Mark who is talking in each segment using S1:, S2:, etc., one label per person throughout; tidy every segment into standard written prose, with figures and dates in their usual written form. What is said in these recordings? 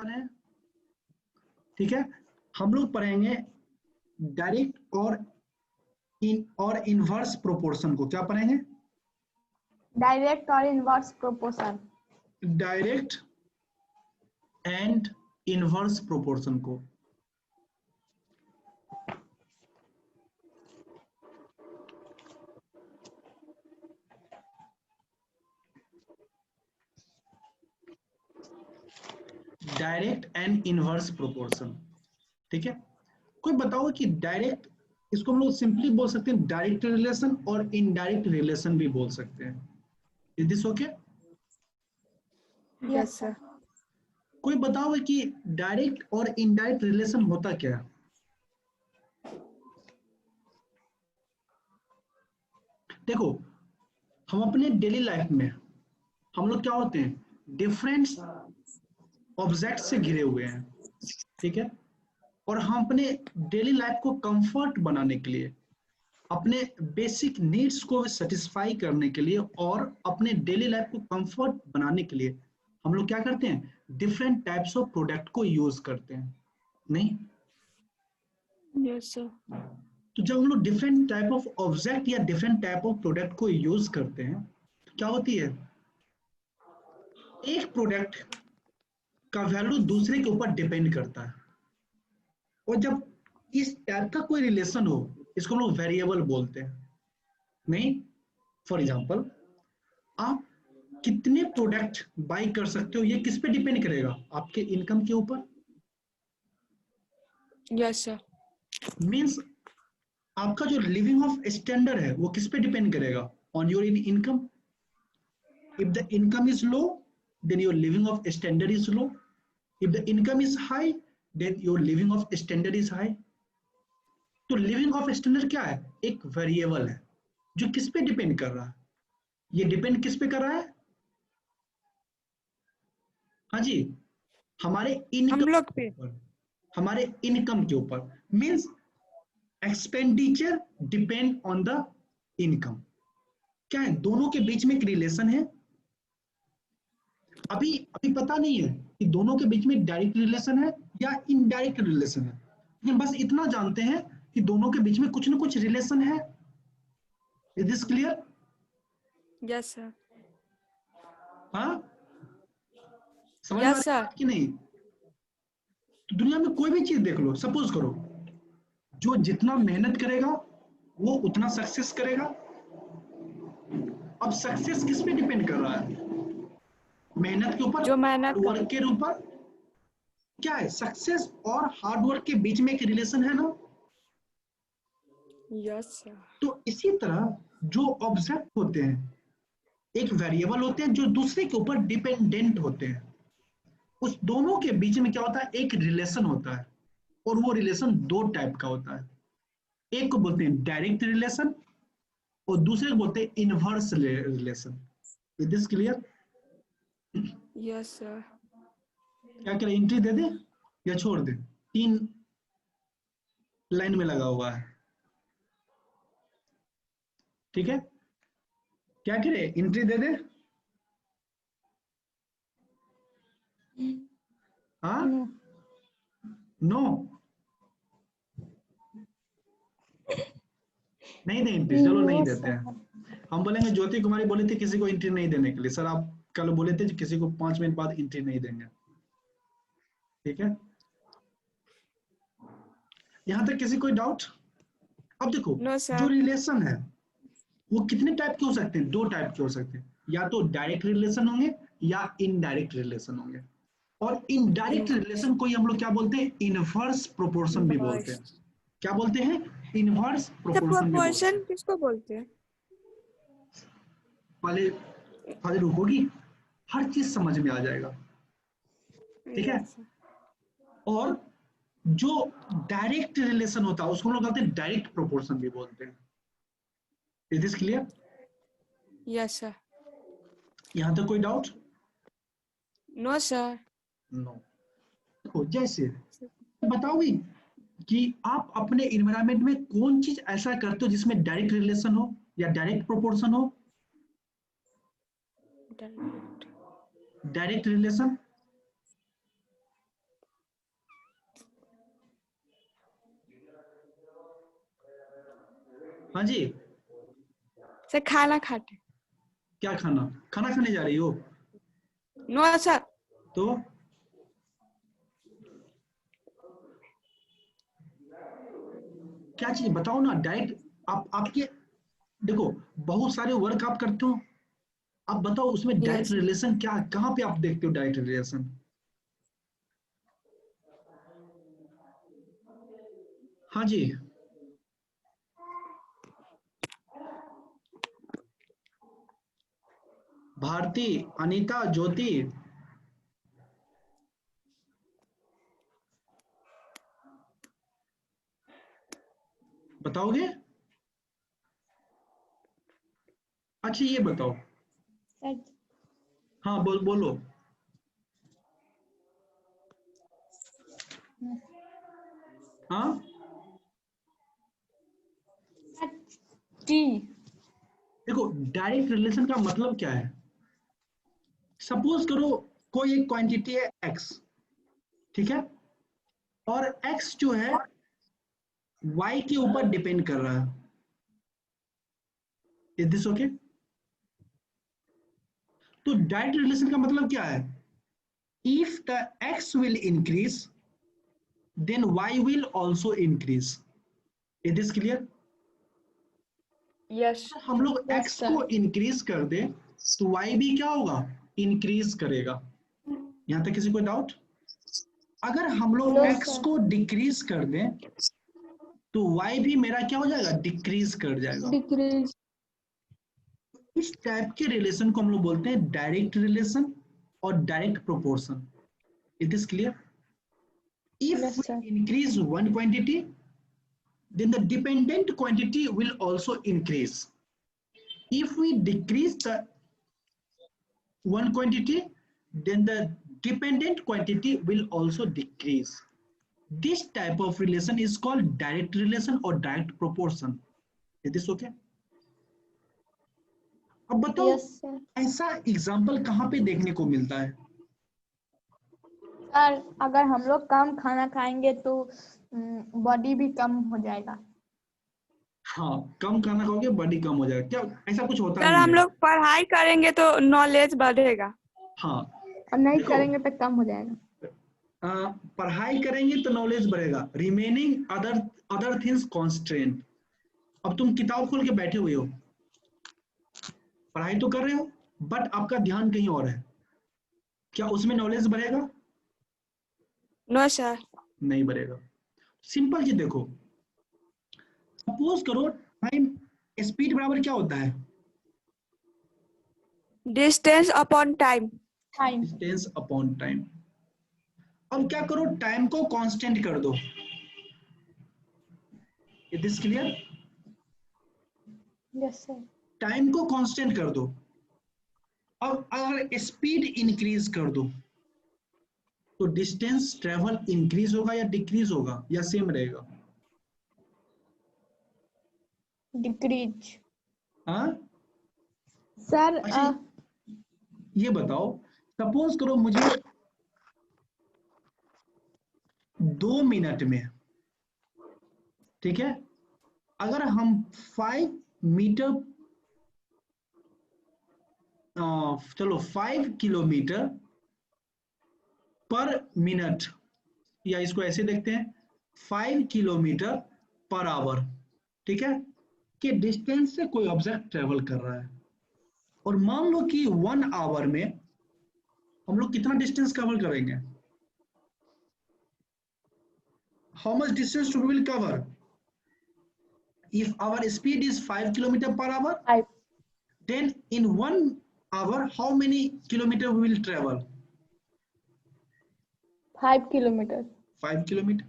S1: जाने हैं, ठीक है। हम लोग पढ़ेंगे डायरेक्ट और इनवर्स प्रोपोर्शन को। क्या पढ़ेंगे?
S2: डायरेक्ट और inverse proportion.
S1: Direct and inverse proportion को। डायरेक्ट एंड इनवर्स प्रोपोर्शन, ठीक है। कोई बताओ कि डायरेक्ट, इसको हम लोग सिंपली बोल सकते हैं डायरेक्ट रिलेशन और इनडायरेक्ट रिलेशन भी बोल सकते हैं। Is this okay?
S2: Yes sir.
S1: कोई बताओ कि डायरेक्ट और इनडायरेक्ट रिलेशन होता क्या है? देखो, हम अपने डेली लाइफ में हम लोग क्या होते हैं, डिफरेंट ऑब्जेक्ट से घिरे हुए हैं, ठीक है। और हम अपने डेली लाइफ को कंफर्ट बनाने के लिए, अपने बेसिक नीड्स को सेटिस्फाई करने के लिए और अपने डेली लाइफ को कंफर्ट बनाने के लिए हम लोग क्या करते हैं, डिफरेंट टाइप्स ऑफ प्रोडक्ट को यूज करते हैं, नहीं?
S2: Yes sir.
S1: तो जब हम लोग डिफरेंट टाइप ऑफ ऑब्जेक्ट या डिफरेंट टाइप ऑफ प्रोडक्ट को यूज करते हैं, क्या होती है, एक प्रोडक्ट का वैल्यू दूसरे के ऊपर डिपेंड करता है। और जब इस टाइप का कोई रिलेशन हो, इसको हम लोग वेरिएबल बोलते हैं, नहीं? फॉर एग्जाम्पल, आप कितने प्रोडक्ट बाई कर सकते हो, ये किस पे डिपेंड करेगा, आपके इनकम के ऊपर।
S2: Yes sir.
S1: मीन्स आपका जो लिविंग ऑफ स्टैंडर्ड है वो किस पे डिपेंड करेगा, on your income. If the income is low, then your living of standard is low. If the income is high, then your living of standard is high. तो living of standard क्या है, एक variable है जो किस पे depend कर रहा है, ये डिपेंड किस पे कर रहा है, हाँ जी, हमारे
S2: हम
S1: इनकम
S2: लोग
S1: के
S2: पे।
S1: ऊपर, हमारे इनकम के ऊपर। Means expenditure depend on the income. क्या है, दोनों के बीच में एक रिलेशन है। अभी अभी पता नहीं है कि दोनों के बीच में डायरेक्ट रिलेशन है या इनडायरेक्ट रिलेशन है, लेकिन बस इतना जानते हैं कि दोनों के बीच में कुछ ना कुछ रिलेशन है। Is this clear?
S2: Yes sir.
S1: हाँ, समझ में आ
S2: यस
S1: रही है
S2: सर।
S1: बात कि नहीं? तो दुनिया में कोई भी चीज देख लो, सपोज करो, जो जितना मेहनत करेगा वो उतना सक्सेस करेगा। अब सक्सेस किस पे डिपेंड कर रहा है, मेहनत के ऊपर,
S2: जो मेहनत
S1: हार्ड
S2: कर।
S1: वर्क के ऊपर। क्या है, सक्सेस और हार्ड वर्क के बीच में एक रिलेशन है ना।
S2: Yes sir.
S1: तो इसी तरह जो ऑब्जेक्ट होते हैं एक वेरिएबल होते हैं जो दूसरे के ऊपर डिपेंडेंट होते हैं, उस दोनों के बीच में क्या होता है, एक रिलेशन होता है। और वो रिलेशन दो टाइप का होता है, एक को बोलते हैं डायरेक्ट रिलेशन और दूसरे को बोलते हैं inverse relation. Is this clear?
S2: Yes sir.
S1: क्या करें, एंट्री दे दे या छोड़ दे? तीन लाइन में लगा हुआ है, ठीक है। क्या करे, एंट्री दे दे? हाँ, नो, नहीं दे एंट्री, चलो नहीं देते हैं। हम बोलेंगे ज्योति कुमारी बोली थी किसी को एंट्री नहीं देने के लिए, सर आप कल बोले थे किसी को 5 मिनट बाद एंट्री नहीं देंगे, ठीक है। यहां तक किसी कोई डाउट? अब देखो,
S2: नो
S1: जो
S2: सर।
S1: रिलेशन है वो कितने टाइप के हो सकते हैं, दो टाइप के हो सकते हैं, या तो डायरेक्ट रिलेशन होंगे या इनडायरेक्ट रिलेशन होंगे। और इनडायरेक्ट रिलेशन को ही हम लोग क्या बोलते हैं, इनवर्स प्रोपोर्शन भी बोलते हैं। क्या बोलते हैं, इनवर्स
S2: तो
S1: प्रोपोर्शन भी बोलते
S2: प्रोपोर्शन
S1: हैं।
S2: किसको बोलते हैं?
S1: पहले पहले रुकोगी, हर चीज समझ में आ जाएगा, ठीक है।
S2: Yes sir.
S1: और जो डायरेक्ट रिलेशन होता है उसको हम लोग कहते हैं डायरेक्ट प्रोपोर्शन भी बोलते हैं। Is this clear?
S2: Yes sir.
S1: यहां तक कोई डाउट?
S2: No sir.
S1: नो। देखो, जैसे बताओगी कि आप अपने इन्वायरमेंट में कौन चीज ऐसा करते हो जिसमें डायरेक्ट रिलेशन हो या डायरेक्ट प्रोपोर्शन हो। डायरेक्ट रिलेशन, हाँ जी,
S2: सर खाना खाते।
S1: क्या खाना? खाना खाने जा रही हो?
S2: No sir.
S1: तो क्या चीज बताओ ना, डायरेक्ट। आप आपके देखो, बहुत सारे वर्क आप करते हो, आप बताओ उसमें डायरेक्ट
S2: यस सर।
S1: रिलेशन क्या, कहाँ पे आप देखते हो डायरेक्ट रिलेशन? हाँ जी, भारती, अनीता, ज्योति, बताओगे? अच्छा ये बताओ।
S3: सर
S1: हाँ बोलो। हाँ,
S3: टी।
S1: देखो डायरेक्ट रिलेशन का मतलब क्या है। सपोज करो कोई एक क्वांटिटी है एक्स, ठीक है, और एक्स जो है वाई के ऊपर डिपेंड कर रहा है। Is this okay? तो डायरेक्ट रिलेशन का मतलब क्या है? If the x will increase then y will also increase. Is this clear?
S2: Yes.
S1: हम लोग
S3: यस
S1: एक्स
S3: सर।
S1: को इंक्रीज कर दे तो वाई भी क्या होगा? इंक्रीज करेगा। यहां तक किसी को डाउट? अगर हम लोग
S3: नो
S1: एक्स
S3: सर।
S1: को डिक्रीज कर दें तो वाई भी मेरा क्या हो जाएगा? डिक्रीज कर जाएगा।
S3: डिक्रीज।
S1: इस टाइप के रिलेशन को हम लोग बोलते हैं डायरेक्ट रिलेशन और direct proportion. It is clear? If
S3: yes sir.
S1: we increase one quantity, then the dependent quantity will also increase. If we decrease the one quantity, then the dependent quantity will also decrease. This type of relation is called direct relation or direct proportion. Is this okay? अब बताओ,
S3: yes sir.
S1: ऐसा example कहाँ पे देखने को मिलता है?
S3: Sir अगर हम लोग कम खाना खाएंगे तो बॉडी भी कम हो जाएगा।
S1: हाँ, कम खाना खाओगे बॉडी कम हो जाएगा, क्या ऐसा कुछ होता
S2: सर
S1: नहीं
S2: हम
S1: है?
S2: लोग पढ़ाई करेंगे तो नॉलेज बढ़ेगा।
S1: हाँ,
S3: और नहीं
S1: देखो,
S3: करेंगे तो कम हो जाएगा।
S1: पढ़ाई करेंगे तो नॉलेज बढ़ेगा, remaining other other things constant. अब तुम किताब खोल के बैठे हुए हो, पढ़ाई तो कर रहे हो, बट आपका ध्यान कहीं और है, क्या उसमें नॉलेज बढ़ेगा?
S2: No sir.
S1: नहीं बढ़ेगा। सिंपल जी देखो, सपोज करो टाइम, स्पीड बराबर क्या होता है?
S2: Distance upon time.
S3: Time.
S1: Distance upon time. अब क्या करो, टाइम को कांस्टेंट कर दो। It is clear?
S3: Yes sir.
S1: Time को कांस्टेंट कर दो। अब अगर स्पीड इंक्रीज कर दो तो डिस्टेंस ट्रेवल इंक्रीज होगा या डिक्रीज होगा या सेम रहेगा?
S3: डिक्रीज।
S1: हाँ,
S3: सर
S1: अच्छा ये बताओ, सपोज करो मुझे 2 मिनट में, ठीक है, अगर हम 5 मीटर, चलो 5 किलोमीटर पर मिनट, या इसको ऐसे देखते हैं 5 किलोमीटर पर आवर, ठीक है, के डिस्टेंस से कोई ऑब्जेक्ट ट्रेवल कर रहा है, और मान लो कि 1 आवर में हम लोग कितना डिस्टेंस कवर करेंगे? How much distance we will cover if our speed is 5 kilometer per hour?
S3: 5
S1: Then in 1 hour, how many kilometer we will travel?
S3: Kilometre.
S1: 5 kilometre.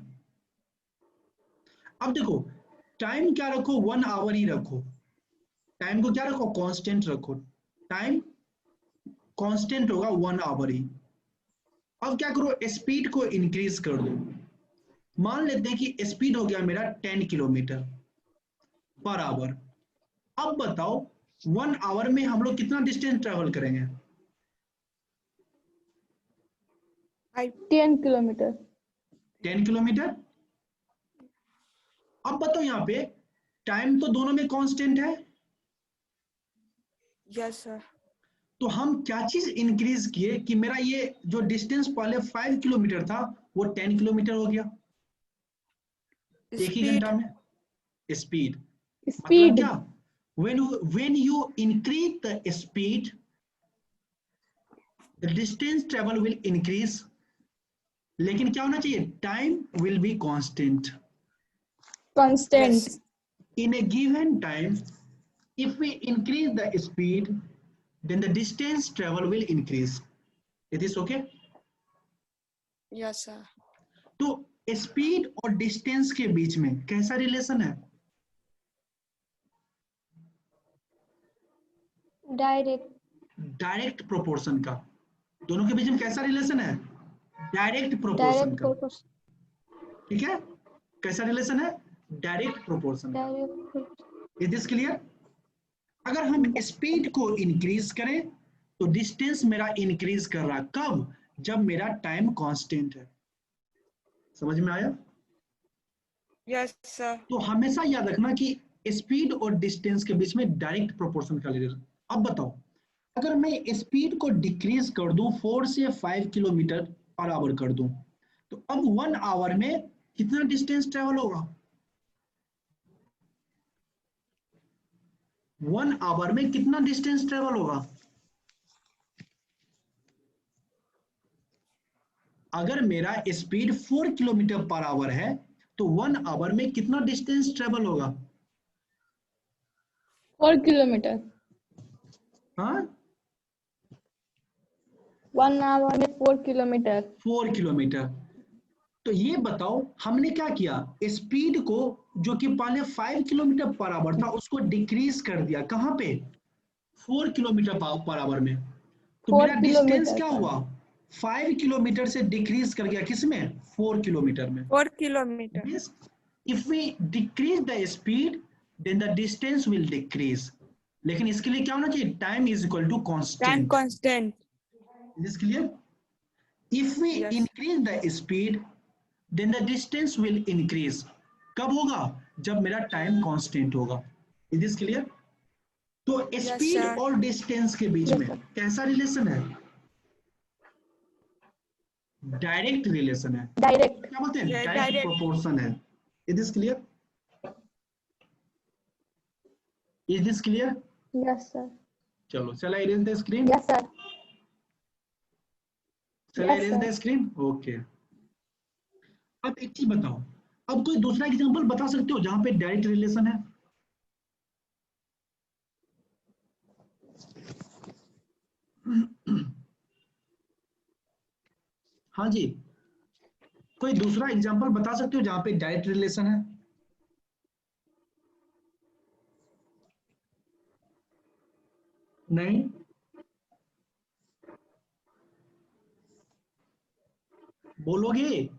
S1: अब देखो, टाइम क्या रखो, 1 आवर ही रखो, टाइम को क्या रखो, कांस्टेंट रखो, टाइम कांस्टेंट होगा 1 आवर ही। अब क्या करो, स्पीड को इंक्रीज कर दो, मान लेते हैं कि स्पीड हो गया मेरा 10 किलोमीटर पर आवर। अब बताओ 1 आवर में हम लोग कितना डिस्टेंस ट्रेवल करेंगे?
S3: 10 किलोमीटर।
S1: 10 किलोमीटर। अब बताओ यहाँ पे टाइम तो दोनों में कांस्टेंट है,
S2: यस सर।
S1: तो हम क्या चीज इंक्रीज किए कि मेरा ये जो डिस्टेंस पहले 5 किलोमीटर था वो 10 किलोमीटर हो गया एक ही
S2: स्पीड।
S1: घंटा में। स्पीड मतलब
S3: स्पीड।
S1: क्या, when you increase the speed the distance travel will increase, लेकिन क्या होना चाहिए, time will be constant.
S3: Constant.
S1: In a given time if we increase the speed then the distance travel will increase. It is okay?
S2: Yes sir.
S1: तो speed और distance के बीच में कैसा रिलेशन है,
S3: डायरेक्ट।
S1: डायरेक्ट प्रोपोर्शन का। दोनों के बीच में कैसा रिलेशन है, डायरेक्ट प्रोपोर्शन
S3: डायरेक्ट
S1: का।
S3: प्रोपोर्शन।
S1: ठीक है, कैसा रिलेशन है, डायरेक्ट प्रोपोर्शन का।
S3: डायरेक्ट।
S1: Is this clear? अगर हम स्पीड को इंक्रीज करें तो डिस्टेंस मेरा इंक्रीज कर रहा है, कब, जब मेरा टाइम कांस्टेंट है। समझ में आया?
S2: Yes sir.
S1: तो हमेशा याद रखना कि स्पीड और डिस्टेंस के बीच में डायरेक्ट प्रोपोर्शन का रिलेशन। अब बताओ, अगर मैं स्पीड को डिक्रीज कर दूं 4 से 5 किलोमीटर पर आवर कर दूं, तो अब 1 आवर में कितना डिस्टेंस ट्रेवल होगा, 1 आवर में कितना डिस्टेंस ट्रेवल होगा। अगर मेरा स्पीड 4 किलोमीटर पर आवर है तो 1 आवर में कितना डिस्टेंस ट्रेवल होगा,
S3: 4 किलोमीटर।
S1: हाँ
S3: 1 आवर में 4 किलोमीटर।
S1: 4 किलोमीटर। तो ये बताओ हमने क्या किया, स्पीड को जो कि पहले 5 किलोमीटर पर आवर था उसको डिक्रीज कर दिया, कहां पे, 4 किलोमीटर पर आवर में। तो
S3: 4
S1: मेरा डिस्टेंस
S3: किलोमीटर
S1: क्या
S3: पर।
S1: हुआ, 5 किलोमीटर से डिक्रीज कर गया, किसमें, 4 किलोमीटर में।
S2: 4 kilometre.
S1: Means if we decrease the speed then the distance will decrease, लेकिन इसके लिए क्या होना चाहिए, time is equal to
S2: time
S1: constant.
S2: Constant.
S1: Is this clear? If we
S2: yes.
S1: Increase the speed then the distance will increase, कब होगा, जब मेरा टाइम कांस्टेंट होगा। Is this clear? तो
S2: Yes,
S1: स्पीड
S2: sir.
S1: और डिस्टेंस के बीच में कैसा रिलेशन है, डायरेक्ट रिलेशन है,
S3: डायरेक्ट।
S1: क्या बोलते हैं,
S2: Yeah,
S1: डायरेक्ट
S2: direct.
S1: प्रोपोर्शन है। Is this clear? Is this clear?
S3: Yes sir.
S1: चलो shall I erase the screen?
S3: Yes sir.
S1: Shall I
S3: Yes,
S1: erase
S3: sir.
S1: the screen? Okay. अब एक चीज बताओ, अब कोई दूसरा एग्जांपल बता सकते हो जहां पे डायरेक्ट रिलेशन है, हाँ जी, कोई दूसरा एग्जांपल बता सकते हो जहां पे डायरेक्ट रिलेशन है, नहीं, बोलोगे,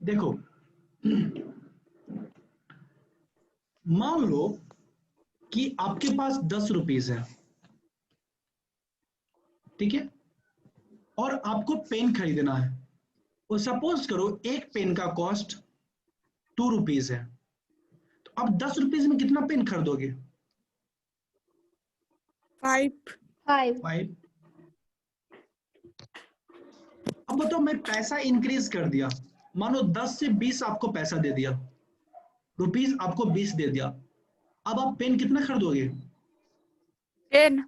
S1: देखो मान लो कि आपके पास 10 रुपीज है, ठीक है, और आपको पेन खरीदना है, और सपोज करो एक पेन का कॉस्ट 2 रुपीज है, तो अब 10 रुपीज में कितना पेन खरीदोगे,
S2: 5।
S3: 5।
S1: अब बताओ मैं पैसा इंक्रीज कर दिया, मानो 10 से 20 आपको पैसा दे दिया, रुपीज आपको 20 दे दिया, अब आप पेन कितना खरीदोगे,
S2: 10।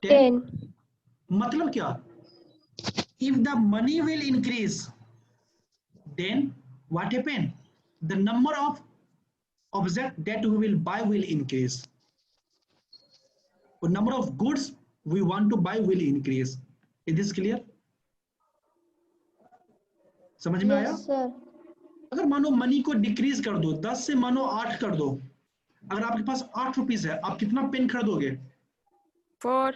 S1: 10। मतलब क्या, if the money will increase then what happen, the number of object that we will buy will increase, the number of goods we want to buy will increase. Is this clear? समझ में आया?
S3: Yes sir.
S1: अगर मानो money को decrease कर दो, 10 से मानो 8 कर दो, अगर आपके पास 8 रुपीज है, आप कितना पेन खरीदोगे,
S2: 4।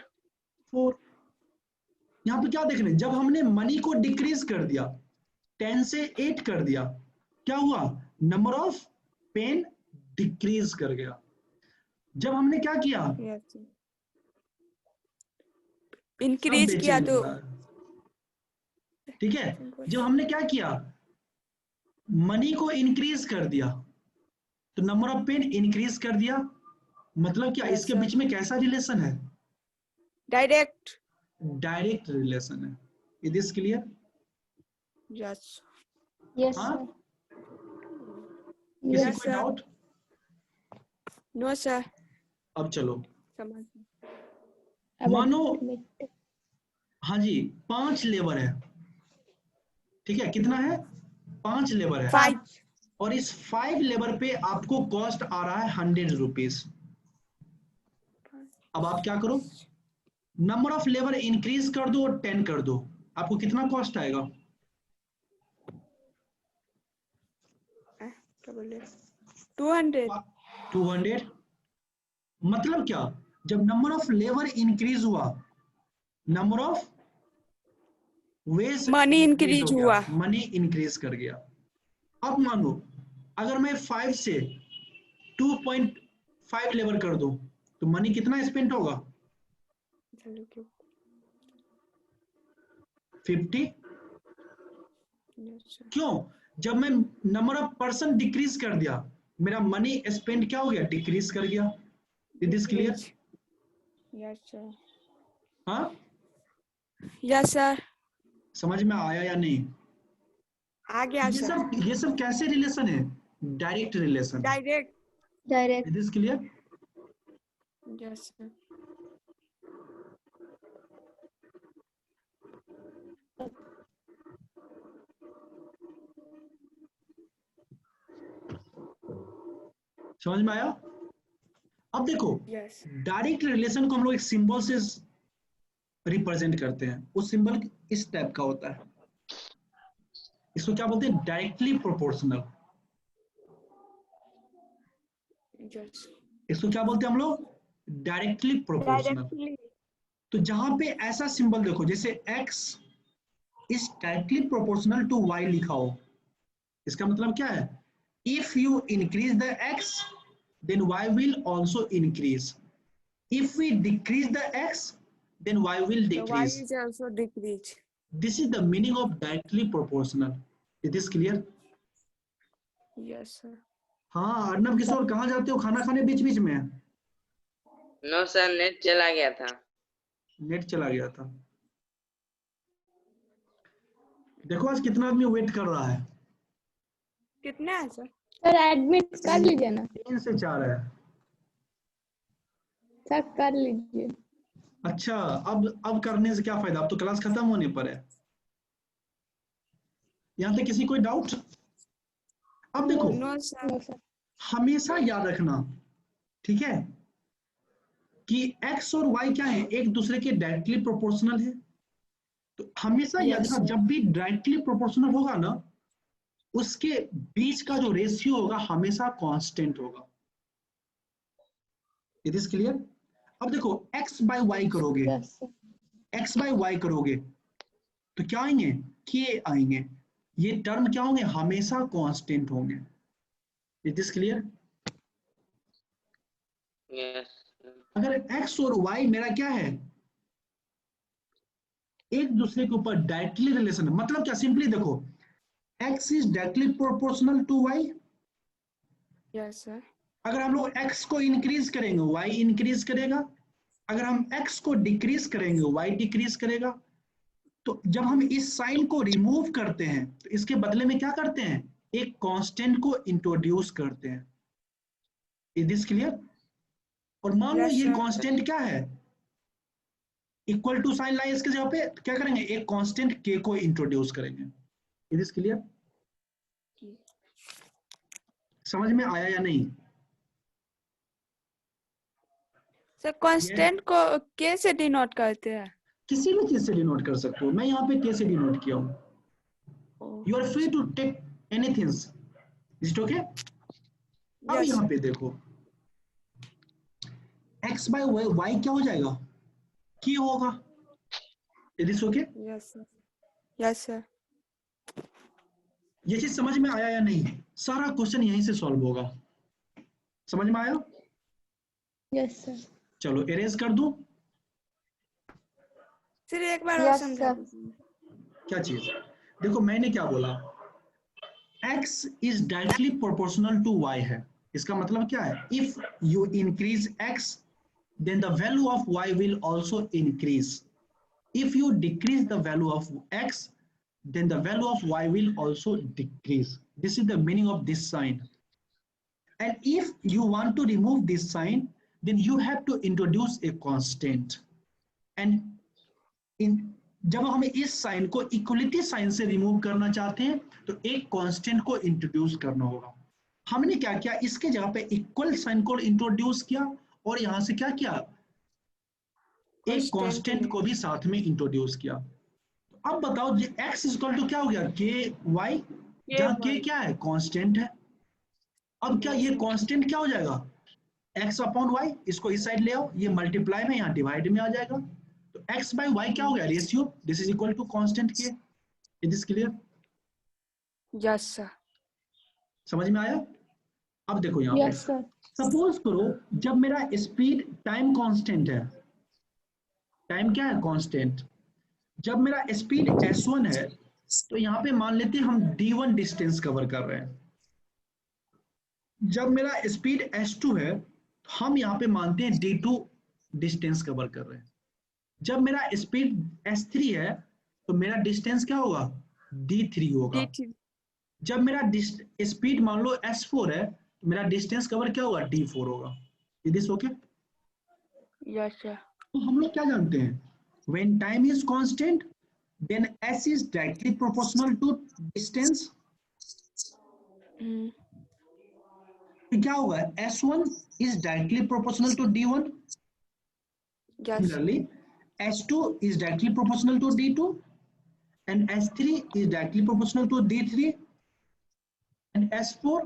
S1: 4। यहाँ पे क्या देखने, जब हमने मनी को डिक्रीज कर दिया 10 से 8 कर दिया, क्या हुआ, नंबर ऑफ पेन डिक्रीज कर गया। जब हमने क्या किया,
S2: यस।
S1: सब
S2: इंक्रीज
S1: बेचे
S2: किया तो
S1: मिल रहा है। ठीक है, जब हमने क्या किया, मनी को इंक्रीज कर दिया तो नंबर ऑफ पेन इंक्रीज कर दिया, मतलब क्या
S2: Yes,
S1: इसके
S2: sir.
S1: बीच में कैसा रिलेशन है,
S2: Direct.
S1: डायरेक्ट रिलेशन है। Is this clear?
S2: Yes.
S3: Yes,
S1: हाँ,
S3: sir.
S1: किसी
S2: Yes,
S1: कोई
S2: sir.
S1: डाउट?
S2: No, sir.
S1: अब चलो,
S2: समझ गए।
S1: मानो
S3: Arithmetic.
S1: हाँ जी 5 लेबर है, ठीक है, कितना है, 5 लेबर है,
S2: 5.
S1: और इस 5 लेबर पे आपको कॉस्ट आ रहा है 100 रुपीज। अब आप क्या करो, नंबर ऑफ लेबर इंक्रीज कर दो और 10 कर दो, आपको कितना कॉस्ट आएगा?
S2: क्या बोले? 200.
S1: 200। मतलब क्या, जब नंबर ऑफ लेबर इंक्रीज हुआ, number of ways
S2: Money increase हुआ.
S1: मनी इंक्रीज कर गया। अब मानो अगर मैं 5 से 2.5 लेबर कर दूं तो मनी कितना स्पेंड होगा? 50।
S2: Yes, sir.
S1: क्यों? जब मैं नंबर ऑफ पर्सन डिक्रीज कर दिया, मेरा मनी स्पेंड क्या हो गया, डिक्रीज कर गया। Is this clear?
S2: Decrease. Yes, sir.
S1: हाँ,
S2: Yes, sir.
S1: समझ में आया या नहीं?
S2: आ गया
S1: ये
S2: sir.
S1: सब कैसे रिलेशन है? Direct relation.
S2: Direct.
S3: Direct.
S1: Is this clear?
S2: Yes, sir.
S1: समझ में आया? अब देखो,
S2: Yes.
S1: डायरेक्ट रिलेशन को हम लोग एक सिंबल से रिप्रेजेंट करते हैं। वो सिंबल इस टाइप का होता है, इसको क्या बोलते हैं, डायरेक्टली प्रोपोर्शनल।
S2: Yes.
S1: इसको क्या बोलते हैं हम लोग, डायरेक्टली प्रोपोर्शनल।
S2: Directly.
S1: तो जहां पे ऐसा सिंबल देखो, जैसे x is directly proportional to y लिखा हो, इसका मतलब क्या है, if you increase the x then y will also increase, if we decrease the x then y will
S2: The Y
S1: decrease.
S2: is also decrease.
S1: This is the meaning of directly proportional. Is this clear?
S2: Yes, sir.
S1: हाँ, अर्नब किशोर कहाँ जाते हो खाना खाने बीच बीच में?
S4: No sir, net चला गया था।
S1: नेट चला गया था। देखो आज कितना आदमी वेट कर रहा है।
S2: कितना है सर?
S3: सर एडमिट कर लीजिए ना।
S1: 3 से 4 है।
S3: सर कर लीजिए।
S1: अच्छा, अब करने से क्या फायदा, अब तो क्लास खत्म होने पर है। यहाँ तक किसी कोई डाउट? अब देखो,
S2: नो सर.
S3: No sir.
S1: हमेशा याद रखना, ठीक है, कि x और y क्या है, एक दूसरे के डायरेक्टली प्रोपोर्शनल है। तो हमेशा याद
S2: Yes,
S1: रखना,
S2: sir.
S1: जब भी डायरेक्टली प्रोपोर्शनल होगा ना, उसके बीच का जो रेशियो होगा हमेशा कांस्टेंट होगा। It is clear? अब देखो x बाय y करोगे,
S3: yes sir.
S1: x by y करोगे तो क्या आएंगे, k आएंगे। ये टर्म क्या होंगे, हमेशा कांस्टेंट होंगे। It is clear?
S4: यस।
S1: अगर x और y मेरा क्या है, एक दूसरे के ऊपर डायरेक्टली रिलेशन है, मतलब क्या, सिंपली देखो, x is directly proportional to y।
S2: Yes, sir.
S1: अगर हम लोग x को इंक्रीज करेंगे y इंक्रीज करेगा, अगर हम x को डिक्रीज करेंगे y डिक्रीज करेगा। तो जब हम इस साइन को रिमूव करते हैं तो इसके बदले में क्या करते हैं, एक कांस्टेंट को इंट्रोड्यूस करते हैं। Is this clear? और मान लो
S2: Yes,
S1: ये
S2: sir.
S1: कांस्टेंट क्या है, इक्वल टू साइन लाए इसके जगह पे, क्या करेंगे, एक कांस्टेंट k को इंट्रोड्यूस करेंगे। Is this clear? समझ में आया या नहीं?
S2: सर कांस्टेंट को K से डिनोट करते हैं.
S1: किसी भी चीज से डिनोट कर सकते हो, मैं यहाँ पे k से डिनोट किया हूँ।
S2: Oh.
S1: You are free to take anything. Is it okay? अब
S2: Yes,
S1: यहाँ
S2: sir.
S1: पे देखो, x बाय y क्या हो जाएगा, k होगा। Is this okay?
S2: Yes, sir. Yes, sir.
S1: ये चीज समझ में आया या नहीं? सारा क्वेश्चन यहीं से सॉल्व होगा। समझ में आया?
S3: Yes sir.
S1: चलो इरेज कर दूं।
S2: सर एक बार और
S3: Yes,
S2: समझा
S3: sir.
S2: दीजिए.
S1: क्या चीज? देखो मैंने क्या बोला, x is directly proportional to y है। इसका मतलब क्या है? If you increase x, then the value of y will also increase. If you decrease the value of x, then the value of y will also decrease. This is the meaning of this sign. And if you want to remove this sign, then you have to introduce a constant. And जब हम इस sign को equality sign से remove करना चाहते हैं तो एक कांस्टेंट को इंट्रोड्यूस करना होगा। हमने क्या किया, इसके जगह पे इक्वल साइन को इंट्रोड्यूस किया और यहां से क्या किया, एक कांस्टेंट को भी साथ में इंट्रोड्यूस किया। अब बताओ जी x इक्वल टू क्या हो गया, के वाई, जहां के क्या है, कांस्टेंट है। अब क्या ये कांस्टेंट क्या हो जाएगा, x अपॉन वाई, इसको इस साइड ले आओ, ये मल्टीप्लाई में यहाँ डिवाइड में आ जाएगा, तो x बाय y क्या हो गया, ratio, this is equal to constant k. It is clear?
S2: Yes sir.
S1: समझ में आया? अब देखो यहाँ
S3: यस
S1: पे
S3: सर।
S1: सपोज करो जब मेरा स्पीड, टाइम कांस्टेंट है, टाइम क्या है, कांस्टेंट, जब मेरा स्पीड s1 है तो यहाँ पे मान लेते हैं हम d1 डिस्टेंस कवर कर रहे हैं। जब मेरा स्पीड s2 है हम यहाँ पे मानते हैं d2 डिस्टेंस कवर कर रहे हैं। जब मेरा स्पीड s3 है तो मेरा डिस्टेंस क्या होगा, d3 होगा। जब मेरा स्पीड मान लो s4 है तो मेरा डिस्टेंस कवर क्या होगा, d4 होगा। Is this okay?
S2: Yes sir.
S1: तो हम लोग क्या जानते हैं, when time is constant then s is directly proportional to distance। तो क्या होगा, s1 is directly proportional to d1, similarly s2 is directly proportional to d2 and s3 is directly proportional to d3 and s4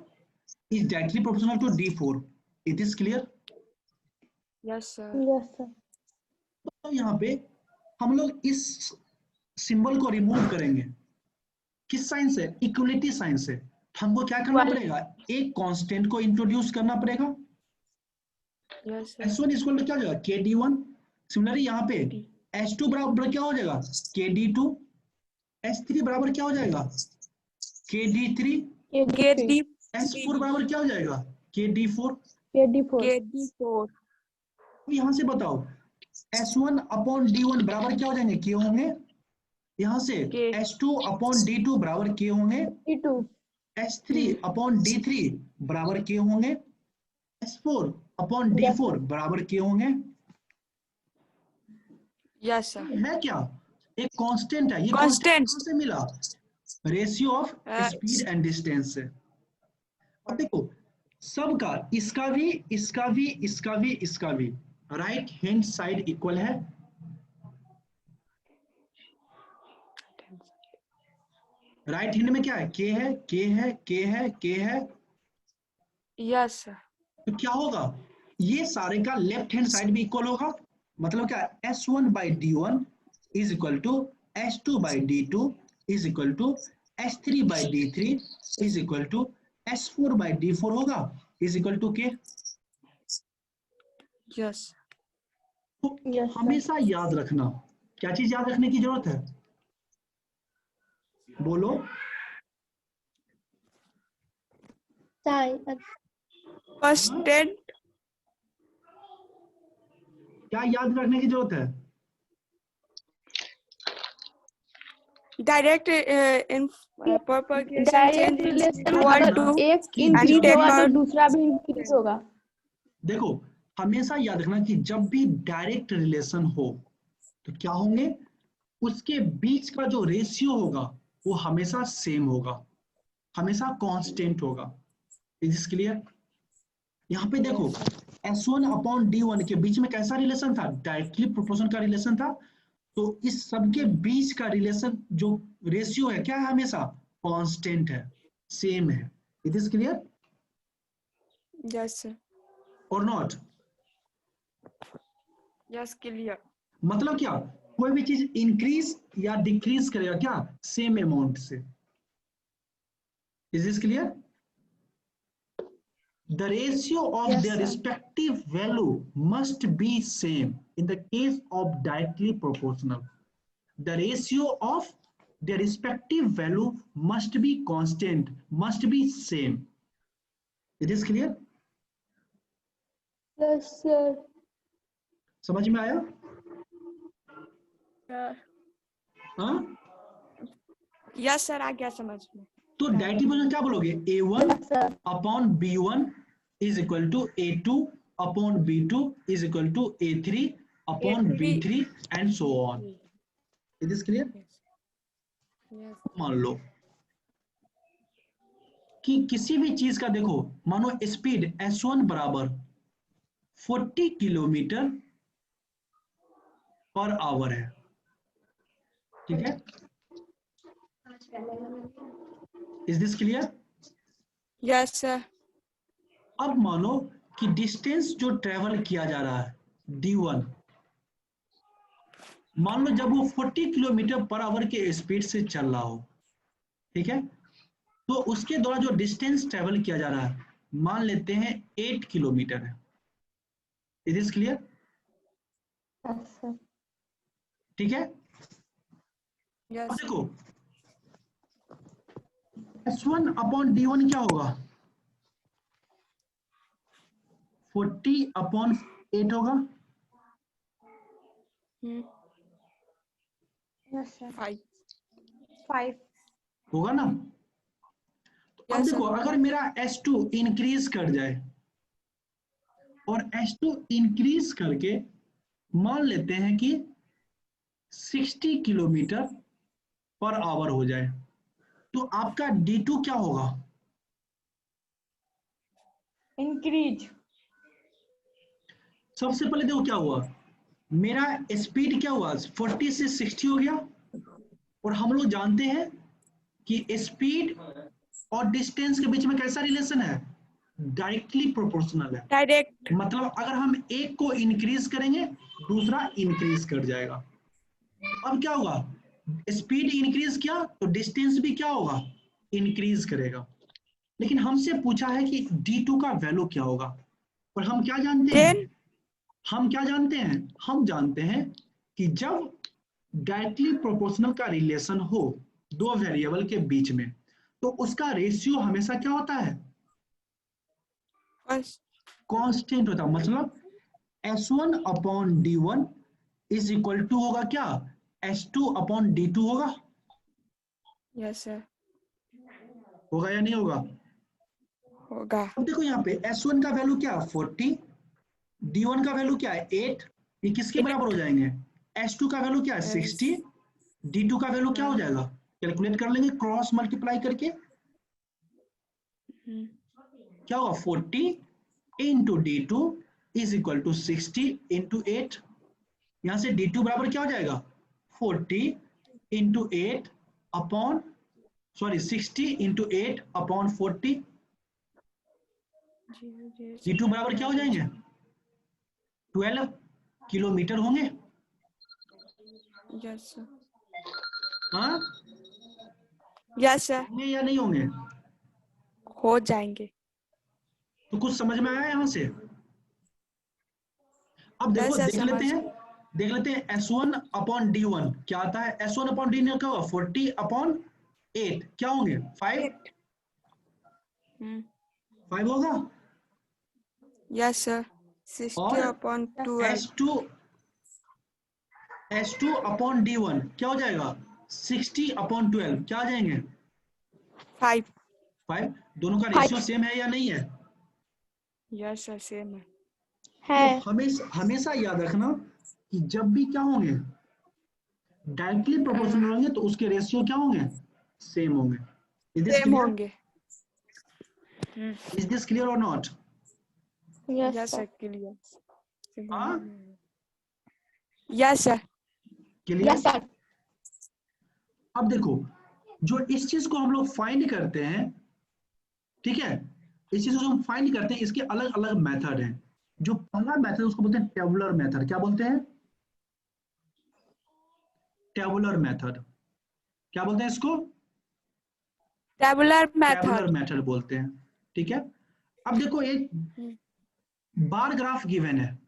S1: is directly proportional to d4। It is clear?
S2: Yes sir.
S3: Yes sir.
S1: तो यहाँ पे हम लोग इस symbol को remove करेंगे, किस sign से, इक्वलिटी साइन से। हमको क्या करना पड़ेगा, एक कांस्टेंट को इंट्रोड्यूस करना पड़ेगा। s1 इक्वल टू क्या हो जाएगा, kd1। सिमिलरली यहाँ पे s2 बराबर क्या हो जाएगा, kd2। s3 बराबर क्या हो जाएगा, kd3। s4 बराबर क्या हो जाएगा, kd4। यहाँ से बताओ s1 अपॉन d1 बराबर क्या हो जाएंगे, k होंगे। यहाँ से s2 अपॉन d2 बराबर k होंगे, s3 अपॉन d3 बराबर k होंगे, s4 अपॉन d4 बराबर k होंगे।
S2: Yes sir.
S1: है क्या, एक कांस्टेंट है, ये
S2: कांस्टेंट
S1: से मिला, ratio of speed and distance से। अब देखो सबका, इसका भी, इसका भी, इसका भी, इसका भी राइट हैंड साइड इक्वल है। राइट हैंड में क्या है, k है, k है, k है, k है।
S2: Yes sir.
S1: तो क्या होगा, ये सारे का लेफ्ट हैंड साइड भी इक्वल होगा। मतलब क्या, s1 by d1 is equal to s2 by d2 is equal to s3 by d3 is equal to s4 by d4 होगा, is equal to k।
S2: Yes.
S1: तो हमेशा याद रखना, क्या चीज याद रखने की जरूरत है, बोलो।
S2: कांस्टेंट
S1: क्या याद रखने की जरूरत है,
S2: डायरेक्ट इन
S3: डायरेक्ट रिलेशन मतलब एक इंक्रीज होगा तो दूसरा भी इंक्रीज होगा।
S1: देखो हमेशा याद रखना कि जब भी डायरेक्ट रिलेशन हो तो क्या होंगे, उसके बीच का जो रेशियो होगा वो हमेशा सेम होगा, हमेशा कांस्टेंट होगा। Is this clear? यहाँ पे देखो s1 अपॉन d1 के बीच में कैसा रिलेशन था, डायरेक्टली प्रोपोर्शनल का रिलेशन था। तो इस सब के बीच का रिलेशन जो रेशियो है क्या है, हमेशा कांस्टेंट है, सेम है। It is clear?
S2: Yes sir.
S1: और नॉट?
S2: Yes clear.
S1: मतलब क्या, कोई भी चीज इंक्रीज या डिक्रीज करेगा क्या, सेम अमाउंट से। Is this clear? The ratio of their respective value must be same in the case of directly proportional. The ratio of their respective value must be constant, must be same. It is clear?
S3: Yes, sir.
S1: समझ में आया? हाँ?
S2: Yes sir, आ गया समझ में।
S1: तो direct equation क्या बोलोगे? A1
S3: Yes, sir.
S1: Upon B1 is equal to A2 upon B2 is equal to A3 upon B3 and so on. It is clear? मान लो कि किसी भी चीज का देखो, मानो स्पीड S1 बराबर 40 किलोमीटर पर आवर है, ठीक है? Is this clear?
S2: Yes sir.
S1: अब मानो कि डिस्टेंस जो ट्रेवल किया जा रहा है D1, मान लो जब वो 40 किलोमीटर पर आवर के स्पीड से चल रहा हो, ठीक है, तो उसके द्वारा जो डिस्टेंस ट्रेवल किया जा रहा है मान लेते हैं 8 किलोमीटर है। It is clear?
S3: Yes, sir.
S1: ठीक है? अब
S2: यस
S1: देखो S1 अपॉन D1 क्या होगा? 40 अपॉन 8 होगा।
S3: Yes, sir.
S2: 5।
S3: 5.
S1: होगा ना? तो अब
S2: Yes,
S1: देखो
S2: sir.
S1: अगर मेरा S2 इंक्रीज कर जाए और S2 इंक्रीज करके मान लेते हैं कि 60 किलोमीटर पर आवर हो जाए, तो आपका D2 क्या होगा?
S3: Increase.
S1: सबसे पहले देखो क्या हुआ, मेरा स्पीड क्या हुआ 40 से 60 हो गया, और हम लोग जानते हैं कि स्पीड और डिस्टेंस के बीच में कैसा रिलेशन है? डायरेक्टली प्रोपोर्शनल है।
S2: डायरेक्ट।
S1: मतलब अगर हम एक को इंक्रीज करेंगे दूसरा इंक्रीज कर जाएगा। अब क्या होगा, स्पीड इंक्रीज किया तो डिस्टेंस भी क्या होगा? इंक्रीज करेगा। लेकिन हमसे पूछा है कि D2 का वैल्यू क्या होगा, और हम क्या जानते हैं?
S2: 10।
S1: हम क्या जानते हैं? हम जानते हैं कि जब डायरेक्टली प्रोपोर्शनल का रिलेशन हो दो वेरिएबल के बीच में, तो उसका रेशियो हमेशा क्या होता है? कांस्टेंट होता है। मतलब S1 upon D1 is equal to होगा क्या? S2 अपॉन D2 होगा।
S2: Yes sir.
S1: होगा या नहीं होगा?
S2: होगा।
S1: अब देखो यहाँ पे S1 का वैल्यू क्या है? 40, D1 का वैल्यू क्या है? 8। ये किसके बराबर हो जाएंगे? S2 का वैल्यू क्या है? 60, D2 का वैल्यू क्या हो जाएगा? कैलकुलेट कर लेंगे क्रॉस मल्टीप्लाई करके। क्या होगा? 40 into D2 is equal to 60 into 8। यहां से D2 बराबर क्या हो जाएगा? 40 into 8 upon 60 into 8 upon 40। D2 बराबर क्या हो जाएंगे? 12 किलोमीटर होंगे।
S2: Yes sir.
S1: हाँ,
S2: यस सर।
S1: होंगे या नहीं होंगे?
S2: हो जाएंगे।
S1: तो कुछ समझ में आया यहां से? अब देखो
S2: Yes,
S1: देख लेते हैं S1 अपॉन D1 क्या आता है? S1 अपॉन D1 क्या होगा? 40 अपॉन 8 क्या होंगे? 5 होगा।
S2: Yes sir. 60
S1: और
S2: अपॉन 12।
S1: S2 अपॉन D1 क्या हो जाएगा? 60 अपॉन 12 क्या आ जाएंगे?
S2: 5।
S1: दोनों का रेशियो सेम है या नहीं है?
S2: यस सर, सेम है।
S1: तो हमेशा याद रखना कि जब भी क्या होंगे डायरेक्टली प्रोपोर्शनल होंगे तो उसके रेशियो क्या होंगे? सेम होंगे।
S2: सेम होंगे।
S1: इज दिस क्लियर और नॉट?
S2: Yes sir, clear.
S1: हाँ,
S2: yes sir.
S1: Clear.
S3: Yes, sir.
S1: अब देखो जो इस चीज को हम लोग फाइंड करते हैं, ठीक है, इस चीज को हम फाइंड करते हैं, इसके अलग अलग मेथड हैं। जो पहला मेथड उसको बोलते हैं टेबुलर मेथड। क्या बोलते हैं? Tabular method. क्या बोलते हैं इसको?
S2: Tabular
S1: tabular
S2: method.
S1: मेथड बोलते हैं। ठीक है, अब देखो एक बार ग्राफ गिवन है,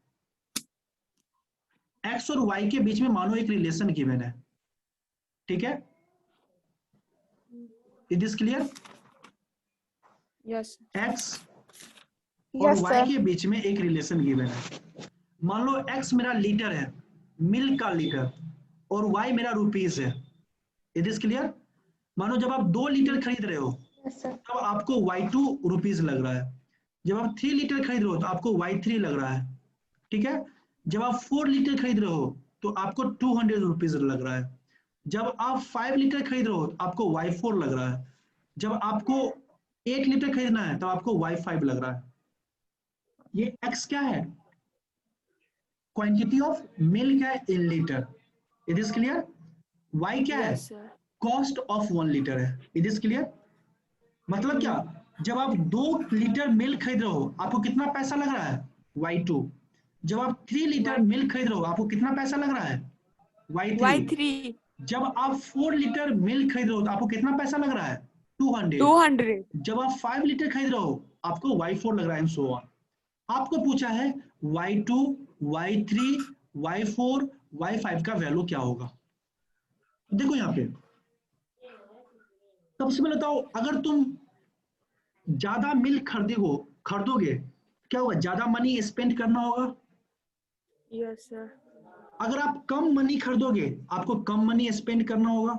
S1: एक्स और वाई के बीच में मानो एक रिलेशन गिवन है, ठीक है, it is clear?
S2: Yes.
S1: X और
S3: यस
S1: वाई
S3: सर।
S1: के बीच में एक रिलेशन गिवन है। मान लो एक्स मेरा लीटर है, मिल्क का लीटर, और वाई मेरा रुपीज है। It is clear? मानो जब आप 2 लीटर खरीद रहे हो
S3: यस सर।
S1: तब आपको Y2 रुपीज लग रहा है। जब आप 3 लीटर खरीद रहे हो तो आपको Y3 लग रहा है। ठीक है? जब आप 4 लीटर खरीद रहे हो तो आपको 200 रुपीज लग रहा है। जब आप 5 लीटर खरीद रहे हो तो आपको Y4 लग रहा है। जब आपको 8 लीटर खरीदना है तो आपको Y5 लग रहा है। ये X क्या है? क्वांटिटी ऑफ मिल्क है in litre. It is clear? Y क्या है?
S2: Yes, sir.
S1: Cost of 1 litre है। It is clear? मतलब क्या? जब आप 2 लीटर मिल्क खरीद रहे हो आपको कितना पैसा लग रहा है? Y2। जब आप 3 लीटर मिल्क खरीद रहे हो आपको कितना पैसा लग रहा है? Y3।
S2: Y3
S1: जब आप 4 लीटर मिल्क खरीद रहे हो तो आपको कितना पैसा लग रहा है? 200।
S2: 200.
S1: जब आप 5 लीटर खरीद रहे हो आपको Y4 लग रहा है, सो ऑन। आपको पूछा है Y2, Y3, Y4, Y5 का वैल्यू क्या होगा। देखो यहाँ पे सबसे पहले बताओ, अगर तुम ज्यादा मिल्क खरीदोगे क्या होगा? ज्यादा मनी स्पेंड करना होगा।
S2: Yes, sir.
S1: अगर आप कम मनी खरीदोगे आपको कम मनी स्पेंड करना होगा।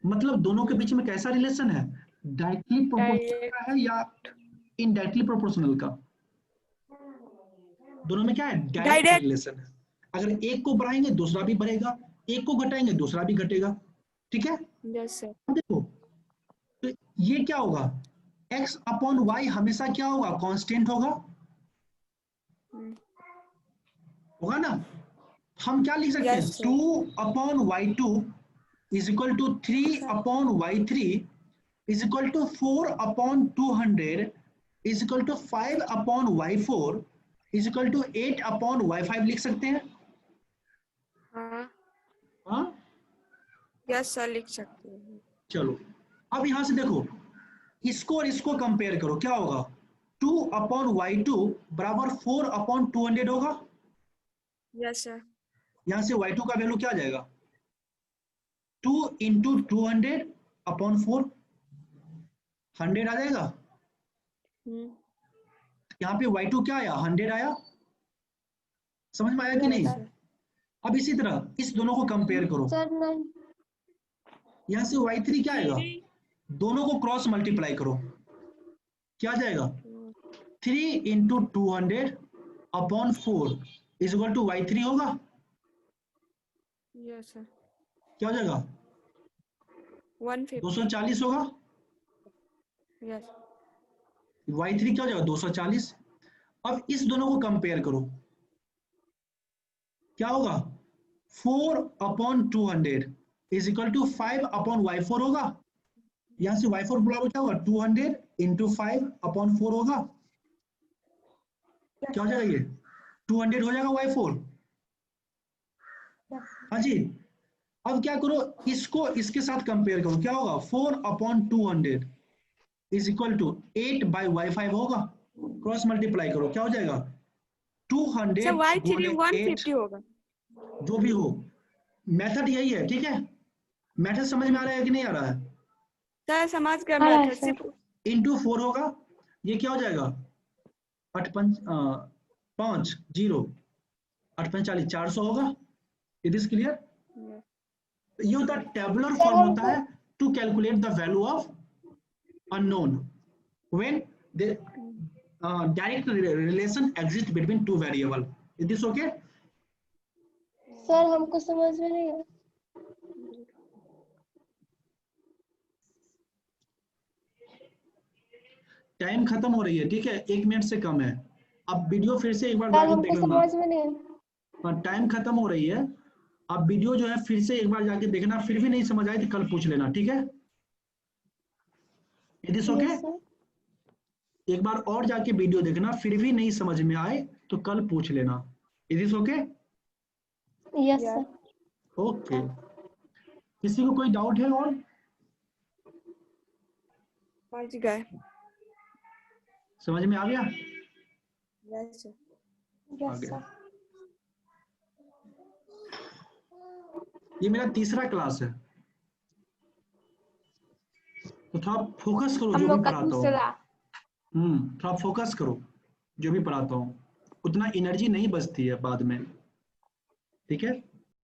S1: मतलब दोनों के बीच में कैसा रिलेशन है? डायरेक्टली प्रोपोर्शनल का है या इनडायरेक्टली प्रोपोर्शनल का? दोनों में क्या है? Direct
S2: Direct.
S1: रिलेशन है। अगर एक को बढ़ाएंगे दूसरा भी बढ़ेगा, एक को घटाएंगे दूसरा भी घटेगा। ठीक है?
S2: Yes, sir.
S1: अब देखो तो ये क्या होगा? x अपॉन वाई हमेशा क्या होगा? कांस्टेंट होगा। होगा ना? हम क्या लिख सकते हैं?
S2: Yes, sir.
S1: 2 upon Y2 is equal to 3 upon Y3 is equal to 4 upon 200 is equal to 5 upon Y4 is equal to 8 upon Y5 लिख सकते हैं। हाँ?
S2: Yes, sir. लिख सकते हैं.
S1: चलो अब यहां से देखो, इसको और इसको कंपेयर करो, क्या होगा? 2 अपॉन Y2 बराबर 4 अपॉन 200 होगा।
S2: Yes, sir.
S1: यहां से Y2 का वैल्यू क्या आ जाएगा? 2 इंटू 200 अपॉन 4, 100 आ जाएगा। यहाँ पे Y2 क्या आया? 100 आया। समझ में आया कि नहीं? अब इसी तरह इस दोनों को कंपेयर करो।
S3: सर नहीं।
S1: यहाँ से Y3 क्या आएगा? दोनों को क्रॉस मल्टीप्लाई करो, क्या आ जाएगा? 3 into 200 upon 4 is equal to Y3 होगा।
S2: Yes, sir.
S1: क्या हो जाएगा?
S2: 150.
S1: 240 होगा।
S2: Yes.
S1: Y3 क्या हो जाएगा? 240। अब इस दोनों को कंपेयर करो, क्या होगा? 4 upon 200 is equal to 5 upon Y4 होगा। यहां से Y4 बराबर क्या होगा? 200 इंटू 5 अपॉन 4 होगा। क्या हो जाएगा? ये 200 हो जाएगा Y4। हाँ जी। अब क्या करो, इसको इसके साथ कंपेयर करो, क्या होगा? 4 upon 200 is equal to 8 by Y5 होगा। क्रॉस मल्टीप्लाई करो, क्या हो जाएगा? 200
S2: Sir, Y3
S1: गुणे
S2: 150
S1: 8,
S2: होगा.
S1: जो भी हो, मेथड यही है। ठीक है? मेथड समझ में आ रहा है कि नहीं आ रहा है?
S2: सर समझ गए
S3: हाँ,
S2: मैं
S3: सर।
S1: इंटू 4 होगा, ये क्या हो जाएगा? 8 5 0 8 5 40 400 होगा। It is clear? ये होता है टेबुलर फॉर्म होता है to calculate the value of unknown when the direct relation exist between two variable. Is this okay?
S3: Sir हमको समझ में नहीं आया।
S1: टाइम खत्म हो रही है, ठीक है? 1 मिनट से कम है। अब वीडियो फिर से एक बार
S3: सर
S1: जाकर
S3: हमको
S1: देख लेना।
S3: समझ में नहीं आया।
S1: टाइम खत्म हो रही है, अब वीडियो जो है फिर से एक बार जाके देखना, फिर भी नहीं समझ आए तो कल पूछ लेना। ठीक है? It is okay?
S3: Yes sir.
S1: एक बार और जाके वीडियो देखना, फिर भी नहीं समझ में आए तो कल पूछ लेना। It is okay?
S3: Yes sir.
S1: Okay. किसी को कोई डाउट है और?
S2: समझ गए.
S1: समझ में आ गया?
S2: Yes, sir.
S3: यस
S1: आगे।
S3: सर।
S1: ये मेरा तीसरा क्लास है। तो थोड़ा फोकस करो
S3: हम
S1: जो भी
S3: लोग का
S1: पढ़ाता हूँ।
S3: दूसरा
S1: थोड़ा फोकस करो जो भी पढ़ाता हूँ, उतना एनर्जी नहीं बचती है बाद में, ठीक है।